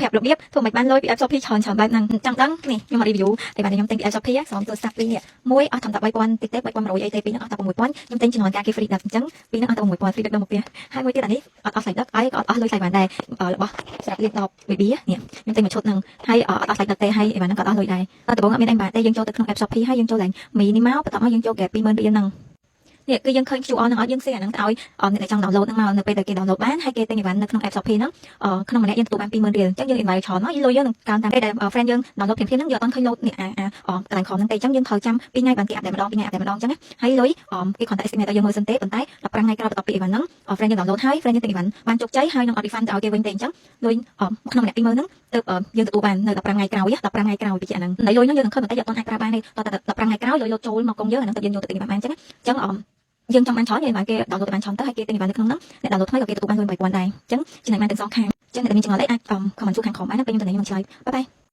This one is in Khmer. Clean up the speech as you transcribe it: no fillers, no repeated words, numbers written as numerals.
ប្រាប់របៀបធ្វើមិនបានលុយពី app Shopee ច្រើនបែបហ្នឹងចង់ដឹងនេះខ្ញុំមក review តែបាទខ្ញុំទិញពី app Shopee ស្រោមទូរស័ព្ទពីរនេះមួយអស់ត្រឹមតែ 3000 តិចទេ 3100អីទេពីរហ្នឹងអស់តែ 6000ខ្ញុំទិញជំនាន់ការគេ free ដាក់អញ្ចឹងពីរហ្នឹងអស់តែ 6000 free ដឹកដល់មកពីហើយមួយទៀតអានេះអត់អស់ស្លៃដឹកហើយក៏អត់អស់លុយស្លៃបានដែររបស់ស្រាប់លេខ10 baby នេះខ្ញុំទិញមួយឈុតហ្នឹងហើយអត់អស់ស្លៃដឹកទេហើយបានហ្នឹងក៏អត់អស់លុយដែរដំបូងអត់មានអីបានទេយើងចូលទៅក្នុង app Shopee ហើយយើងចូលឡើងមីនេះមកបន្ទាប់មកយើងចូល get 20000រៀលហ្នឹងនេះគឺយើងឃើញ QR ហ្នឹងឲ្យយើង share ហ្នឹងទៅឲ្យអ្នកដែលចង់ download ហ្នឹងមកនៅពេលដែលគេ download បានហើយគេទិញអីវ៉ាន់នៅក្នុង app Shopee ហ្នឹងក្នុងម្នាក់យើងទទួលបាន 20000រៀលអញ្ចឹងយើង invite ច្រើនមកលុយយើងនឹងកើនតាមពេលដែល friend យើង download ភ្លាមៗហ្នឹងយើងអត់ទាន់ឃើញ load នេះកន្លែងខំហ្នឹងទេអញ្ចឹងយើងត្រូវចាំ2ថ្ងៃបានគេ update ម្ដង2ថ្ងៃ update ម្ដងអញ្ចឹងហើយលុយគេគ្រាន់តែ estimate ឲ្យយើងមើលសិនទេប៉ុន្តែ15ថ្ងៃក្រោយបន្ទាប់ពីអីវ៉ាន់ហ្នឹង friend យើង download ហើយ friend យើងទិញអីវ៉ាន់បានជោគជ័យហើយនឹងអត់ refund ទៅឲ្យគេវិញទេអញ្ចឹងលុយក្នុងម្នាក់20000ហ្នឹងទៅយើងទទួលបាននៅ15ថ្ងៃក្រោយ15ថ្ងៃក្រោយពីអាហ្នឹងហើយលុយហ្នឹងយើងនឹងឃើញប៉ុន្តែយើងអត់ទាន់អាចប្រើបានទេតតែ15ថ្ងៃក្រោយលុយ load ចូលមកកងយើងអាហ្នឹងទៅយើងយកទៅទិញបានអញ្ចឹងយើងចង់បានច្រើនយើងបានគេ download បានច្រើនទៅហើយគេទិញបាននៅក្នុងហ្នឹងអ្នក download ថ្មីក៏គេទទួលបានលុយ 8000ដែរអញ្ចឹងចំណេញបានទាំងសងខាងអញ្ចឹងអ្នកដែលមានចំណេញអាច comment សួរខាងក្រោមបានណាពេលខ្ញុំទៅខ្ញុំឆ្លើយបាយបាយ